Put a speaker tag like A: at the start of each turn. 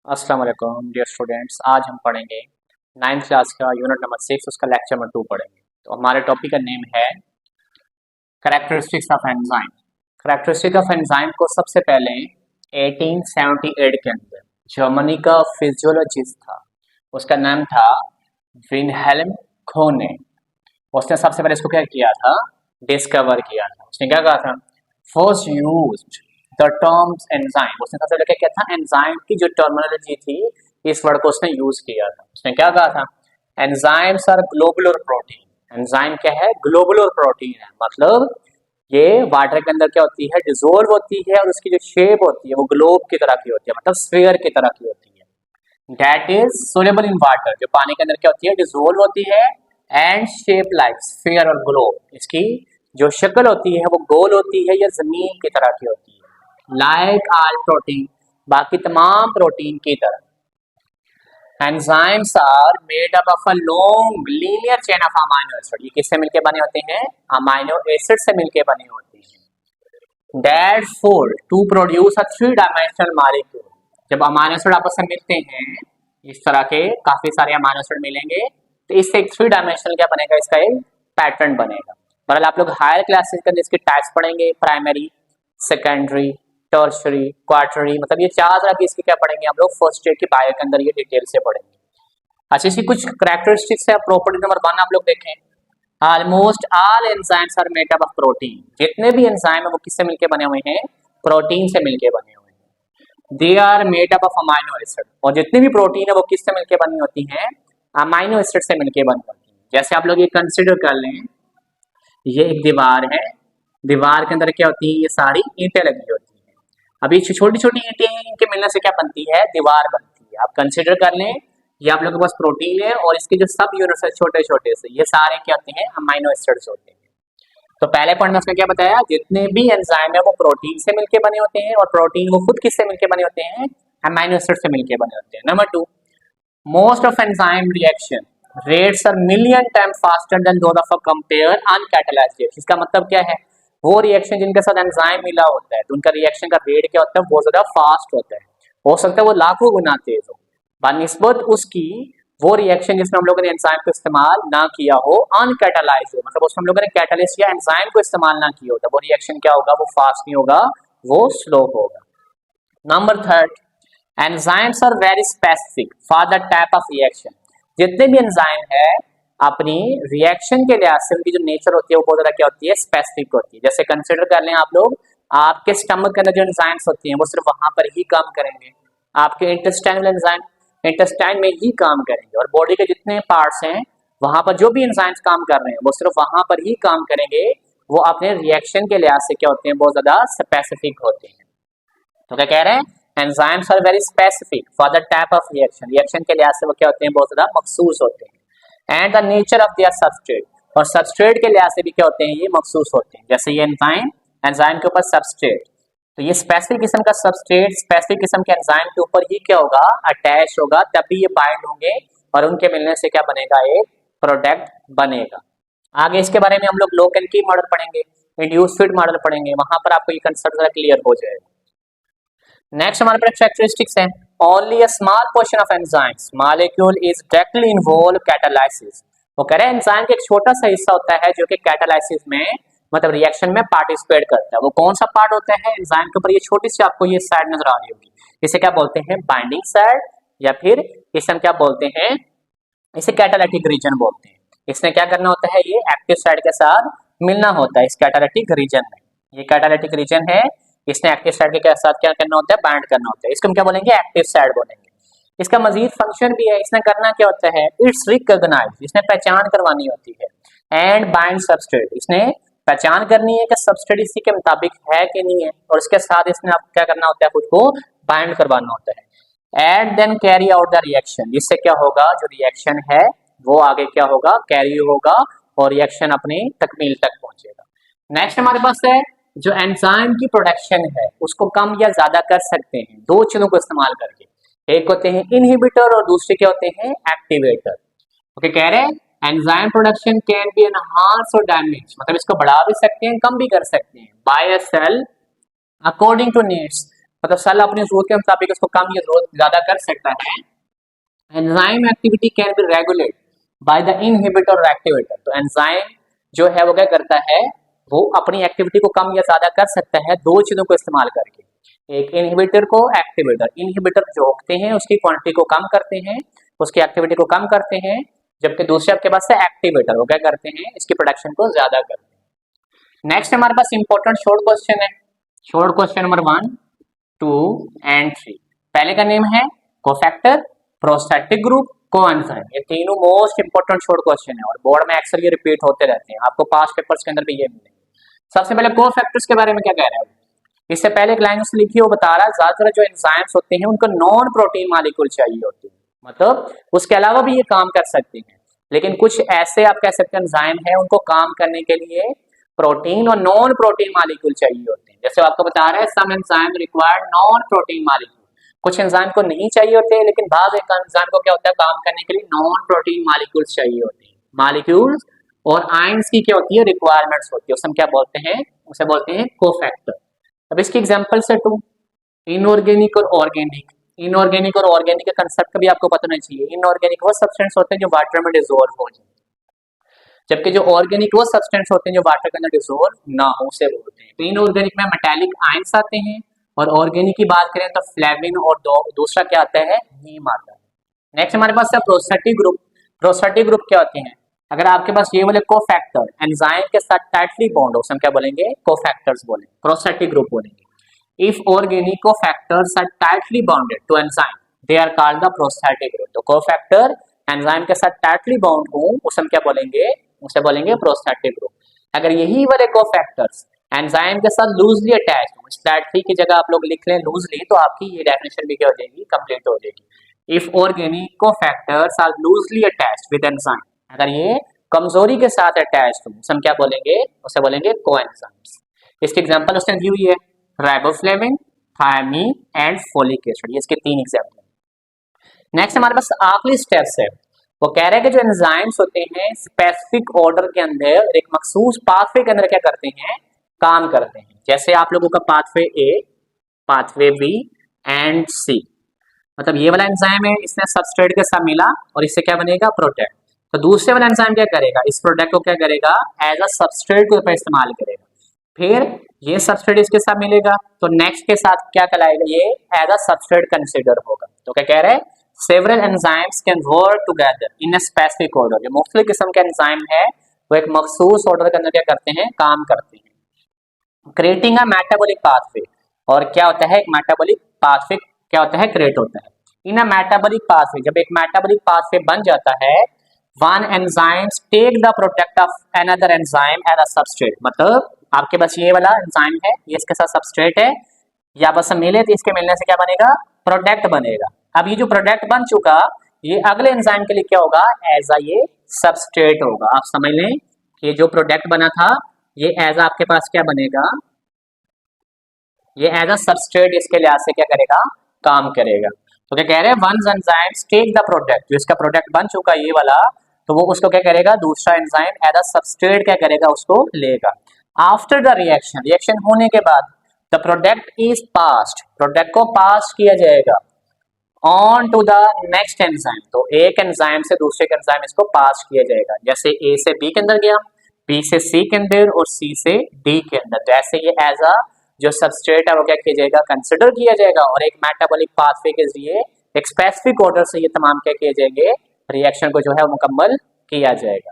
A: अस्सलाम वालेकुम dear students. आज हम पढ़ेंगे नाइन्थ क्लास का यूनिट नंबर 6, उसका लेक्चर नंबर 2 पढ़ेंगे। तो हमारे टॉपिक का नेम है characteristics of enzyme. Characteristic of enzyme को सबसे पहले 1878 के अंदर जर्मनी का फिजियोलॉजिस्ट था, उसका नाम था विनहेल्म खोने। उसने सबसे पहले इसको क्या किया था, डिस्कवर किया था। उसने क्या कहा था, first used the terms enzyme. उसने सबसे पहले क्या किया था, एंजाइम की जो टर्मिनोलॉजी थी इस वर्ड को उसने यूज किया था। उसने क्या कहा था, enzymes are globular protein. Enzyme क्या है, ग्लोबुलर प्रोटीन है, मतलब ये वाटर के अंदर क्या होती है, डिजोल्व होती है और उसकी जो शेप होती है वो ग्लोब की तरह की होती है, मतलब स्फीयर की तरह की होती है। That is soluble in water, जो पानी के अंदर क्या होती है, डिजोल्व होती है। एंड शेप लाइक स्फीयर और ग्लोब, इसकी जो शक्ल होती है वो गोल होती है या जमीन की तरह की होती है, लाइक ऑल प्रोटीन, बाकी तमाम प्रोटीन की तरह। Enzymes are made up of a long linear chain of amino acid. ये किससे मिलके बने होते हैं, अमाइनो एसिड से मिलके बने होते हैं। That fold to produce a three dimensional molecule. जब अमाइनो एसिड आपस में मिलते हैं, इस तरह के काफी सारे अमाइनो एसिड मिलेंगे, तो इससे एक थ्री डायमेंशनल क्या बनेगा, इसका एक पैटर्न बनेगा। बहरहाल आप लोग हायर क्लासेस के अंदर इसके टाइप्स पढ़ेंगे, प्राइमरी, सेकेंडरी, टर्शरी, क्वार्टरी, मतलब ये चार तरह की इसके क्या पढ़ेंगे हम लोग फर्स्ट ईयर की बायो के अंदर, ये डिटेल से पढ़ेंगे। अच्छा, इसकी कुछ करैक्टरिस्टिक्स है। प्रॉपर्टी नंबर 1 आप लोग देखें, almost all enzymes are made up of protein. जितने भी एंजाइम है वो किससे मिलके बने हुए हैं, प्रोटीन से मिलके बने हुए हैं। They are made up of amino acid, और जितनी भी प्रोटीन है वो किससे मिलके बनी होती हैं, अमाइनो एसिड से मिलके बनी होती हैं। जैसे आप लोग ये कंसिडर कर लें, ये एक दीवार है, दीवार के अंदर क्या होती है, ये सारी ईंटें लगी होती हैं। अभी छोटी छोटी ईंटें हैं, इनके मिलने से क्या बनती है, दीवार बनती है। आप कंसिडर कर लें, ये आप लोगों के पास प्रोटीन है और इसके जो सब यूनिट्स है छोटे छोटे से, ये सारे क्या होते हैं, अमाइनो एसिड्स होते हैं। तो पहले पॉइंट में उसने क्या बताया, जितने भी एंजाइम है वो प्रोटीन से मिलके बने होते हैं, और प्रोटीन वो खुद किससे मिलके बने होते हैं, अमाइनो एसिड से मिलके बने होते हैं। Number 2, most of enzyme reaction rates are million times faster than those of a compare uncatalyzed reaction। इसका मतलब क्या है, वो रिएक्शन जिनके साथ एंजाइम मिला होता है तो उनका रिएक्शन का रेट क्या होता है, बहुत ज्यादा फास्ट होता है। हो सकता है वो लाखों गुना तेज हो बनिस्बत उसकी वो रिएक्शन जिसमें हम लोगों ने एंजाइम को इस्तेमाल ना किया हो, अनकैटालाइज हो, मतलब उसमें हम लोगों ने कैटालिस्ट या एंजाइम को इस्तेमाल ना किया होता, वो रिएक्शन क्या होगा, वो फास्ट नहीं होगा, वो स्लो होगा। Number 3, enzymes are very specific for the type of reaction. जितने भी एंजाइम है अपनी रिएक्शन के लिहाज से उनकी जो नेचर होती है वो बहुत ज्यादा क्या होती है, स्पेसिफिक होती है। जैसे कंसिडर कर लें आप लोग, आपके स्टमक के अंदर जो एंजाइम्स होती हैं वो सिर्फ वहां पर ही काम करेंगे, आपके इंटेस्टाइनल एंजाइम इंटेस्टाइन में ही काम करेंगे, और बॉडी के जितने पार्ट्स हैं वहां पर जो भी एंजाइम्स काम कर रहे हैं वो सिर्फ वहां पर ही काम करेंगे। वो अपने रिएक्शन के लिहाज से क्या होते हैं, बहुत ज्यादा स्पेसिफिक होते हैं। तो क्या कह रहे हैं, enzymes are very specific for the type of reaction. Reaction के लिहाज से वो क्या होते हैं, बहुत ज्यादा मखसूस होते हैं। And the nature of their substrate, और सबस्ट्रेट के लिहाज से भी क्या होते हैं, ये मखसूस होते हैं। जैसे ये एंजाइम, एंजाइम के ऊपर सबस्ट्रेट, तो ये स्पेसिफिक किस्म का सबस्ट्रेट स्पेसिफिक किस्म के एंजाइम के ऊपर ही क्या होगा, अटैच होगा, तभी ये बाइंड होंगे और उनके मिलने से क्या बनेगा, एक प्रोडक्ट बनेगा। आगे इसके बारे में हम लोग लोक एंड की मॉडल पढ़ेंगे, इंड्यूस फीड मॉडल पढ़ेंगे, वहां पर आपको ये कंसेप्ट क्लियर हो जाएगा। नेक्स्ट हमारे पास कैरेक्टरिस्टिक्स है, only a small portion of enzymes molecule is directly involve catalysis. वो कह रहे हैं एंजाइम का एक छोटा सा हिस्सा होता है जो कि कैटालाइसिस में, मतलब रिएक्शन में पार्टिसिपेट करता है। वो कौन सा पार्ट होता है एंजाइम के ऊपर, ये छोटी सी आपको ये साइड नजर आ रही होगी, इसे क्या बोलते हैं, बाइंडिंग साइड, या फिर इसे हम क्या बोलते हैं, इसे कैटालिटिक रीजन बोलते हैं। इसने क्या करना होता है, ये एक्टिव साइड के साथ मिलना होता है इस कैटालिटिक रीजन में। ये कैटालिटिक रीजन है, इसने एक्टिव साइड के साथ क्या करना होता है, बाइंड करना होता है। इसको हम क्या बोलेंगे, एक्टिव साइड बोलेंगे। इसका मजीद फंक्शन भी है, इसने करना क्या होता है, इट्स रिकॉग्नाइज, इसने पहचान करवानी होती है। एंड बाइंड सबस्ट्रेट, इसने पहचान करनी है कि सबस्ट्रेट इसी के मुताबिक है कि नहीं है, और इसके साथ इसने आप क्या करना होता है, खुद को बाइंड करवाना होता है। And then carry out the reaction, जिससे क्या होगा, जो रिएक्शन है वो आगे क्या होगा, कैरी होगा और रिएक्शन अपनी तकमील तक पहुंचेगा। नेक्स्ट हमारे पास है, जो एंजाइम की प्रोडक्शन है उसको कम या ज्यादा कर सकते हैं दो चीजों को इस्तेमाल करके, एक होते हैं इनहिबिटर और दूसरे क्या होते हैं, एक्टिवेटर। ओके, कह रहे हैं enzyme production can be enhance और डैमेज, मतलब इसको बढ़ा भी सकते हैं, कम भी कर सकते हैं, by a cell according to needs, मतलब सेल अपनी जरूरत के मुताबिक उसको कम या जरूरत ज्यादा कर सकता है। Enzyme activity can be regulate by the inhibitor और एक्टिवेटर। तो एंजाइम जो है वो क्या करता है, वो अपनी एक्टिविटी को कम या ज्यादा कर सकता है दो चीजों को इस्तेमाल करके, एक इनहिबिटर को एक्टिवेटर। इनहिबिटर जो होते हैं उसकी क्वांटिटी को कम करते हैं, उसकी एक्टिविटी को कम करते हैं, जबकि दूसरे आपके पास है एक्टिवेटर, वो क्या करते हैं, इसकी प्रोडक्शन को ज्यादा करते हैं। नेक्स्ट हमारे पास इंपॉर्टेंट शॉर्ट क्वेश्चन है, शॉर्ट क्वेश्चन नंबर 1, 2 एंड 3। पहले का नेम है कोफैक्टर, प्रोस्टैटिक ग्रुप, कोएंजाइम। ये तीनों मोस्ट इंपॉर्टेंट शॉर्ट क्वेश्चन है और बोर्ड में अक्सर ये रिपीट होते रहते हैं, आपको पास्ट पेपर्स के अंदर भी ये मिलेंगे। सबसे पहले कोफैक्टर्स के बारे में क्या कह रहे हैं, इससे पहले एक लाइन उसने लिखी, वो बता रहा है ज्यादातर जो एंजाइम्स होते हैं उनको नॉन प्रोटीन मॉलिक्यूल चाहिए होते हैं, मतलब उसके अलावा भी ये काम कर सकते हैं, लेकिन कुछ ऐसे आप कह सकते हैं एंजाइम है उनको काम करने के लिए प्रोटीन और नॉन प्रोटीन मॉलिक्यूल चाहिए होते हैं। जैसे आपको बता रहा है some enzyme required non protein molecule, कुछ एंजाइम को नहीं चाहिए होते लेकिन बाद एक एंजाइम को क्या होता है काम करने के लिए नॉन प्रोटीन मॉलिक्यूल्स चाहिए होते हैं। मॉलिक्यूल्स और आयंस की क्या होती है, रिक्वायरमेंट्स होती है, उसे हम क्या बोलते हैं, उसे बोलते हैं कोफैक्टर। अब इसकी एग्जांपल से टू इनऑर्गेनिक और ऑर्गेनिक। इनऑर्गेनिक और ऑर्गेनिक के कंसेप्ट का भी आपको पता होना चाहिए। इनऑर्गेनिक वो सब्सटेंस होते हैं जो वाटर में डिसॉल्व हो जाए, जबकि जो ऑर्गेनिक वो सब्सटेंस होते हैं जो वाटर के अंदर डिसॉल्व ना हो, उसे बोलते हैं। तो इनऑर्गेनिक में मेटालिक आयंस आते हैं और ऑर्गेनिक की बात करें तो फ्लेविन और दूसरा क्या आता है, नीम आता है। नेक्स्ट हमारे पास है प्रोस्टैटिक ग्रुप। प्रोस्टैटिक ग्रुप क्या होते हैं, अगर आपके पास ये वाले कोफैक्टर एंजाइम के साथ टाइटली बॉन्ड हो, हम क्या बोलेंगे, कोफैक्टर्स बोलेंगे, प्रोस्टैटिक ग्रुप बोलेंगे। If organic cofactors are tightly bonded to enzyme they are called the prosthetic group. तो कोफैक्टर एंजाइम के साथ टाइटली बॉन्ड हो उसे हम क्या बोलेंगे, उसे बोलेंगे प्रोस्टैटिक ग्रुप। अगर यही वाले कोफैक्टर्स एंजाइम के साथ लूजली अटैच हो, स्लैट 3 की जगह आप लोग लिख लें लूजली, तो आपकी ये डेफिनेशन भी क्या हो जाएगी, कंप्लीट हो जाएगी। If organic cofactors are loosely attached with enzyme, अगर ये कमजोरी के साथ अटैच हो हम क्या बोलेंगे, उसे बोलेंगे कोएंजाइम्स। इसकी एग्जांपल उसने दी हुई है, riboflavin, thiamine and folic acid, ये इसके 3 एग्जांपल। नेक्स्ट हमारे पास आखिरी स्टेप्स है, वो कह रहे हैं कि जो एंजाइम्स होते हैं स्पेसिफिक ऑर्डर के अंदर एक मखसूस पाथवे के अंदर क्या करते हैं, काम करते हैं। जैसे आप लोगों का pathway A, pathway B and C, मतलब ये वाला एंजाइम है, इसने सबस्ट्रेट के साथ मिला और इससे क्या बनेगा, प्रोडक्ट। तो दूसरे वाला एंजाइम क्या करेगा, इस प्रोडक्ट को क्या करेगा, एज अ सबस्ट्रेट के ऊपर इस्तेमाल करेगा। फिर ये सबस्ट्रेट इसके साथ मिलेगा तो नेक्स्ट के साथ क्या कहलाएगा, ये एज अ सबस्ट्रेट कंसिडर होगा। तो क्या कह रहे हैं, several enzymes can work together in a specific order. जो मुख्तलिफ किस्म के एंजाइम है वो एक मखसूस ऑर्डर के अंदर क्या करते हैं, काम करते हैं, क्रिएटिंग अ मेटाबॉलिक पाथवे। और क्या होता है, एक मेटाबॉलिक पाथवे क्या होता है, क्रिएट होता है। इन अ मेटाबॉलिक पाथवे, जब एक मेटाबॉलिक पाथवे बन जाता है, one enzymes take the product of another enzyme as a substrate. मतलब आपके पास ये वाला एंजाइम है, ये इसके साथ सबस्ट्रेट है, या बस मिले तो इसके मिलने से क्या बनेगा, प्रोडक्ट बनेगा। अब ये जो प्रोडक्ट बन चुका, ये अगले एंजाइम के लिए क्या होगा, एज अ ये सबस्ट्रेट होगा। आप समझ लें कि जो प्रोडक्ट बना था ये एज आपके पास क्या बनेगा, ये एज अ सबस्ट्रेट इसके लिहाज से क्या करेगा, काम करेगा। तो क्या कह रहे हैं, one enzymes take the product, जो इसका प्रोडक्ट बन चुका ये वाला, तो वो उसको क्या करेगा, दूसरा एंजाइम एज अ सबस्ट्रेट क्या करेगा, उसको लेगा। आफ्टर द रिएक्शन, रिएक्शन होने के बाद the product is passed, product को पास किया जाएगा on to the next enzyme. तो एक एंजाइम से दूसरे एंजाइम इसको पास किया जाएगा, जैसे ए से बी के अंदर गया, बी से सी के अंदर और सी से डी के अंदर। तो ऐसे ये एज अ जो सबस्ट्रेट है वो क्या किया जाएगा, कंसिडर किया जाएगा और एक मेटाबॉलिक पाथवे के जरिए एक स्पेसिफिक ऑर्डर से ये तमाम क्या किए जाएंगे, रिएक्शन को जो है मुकम्मल किया जाएगा।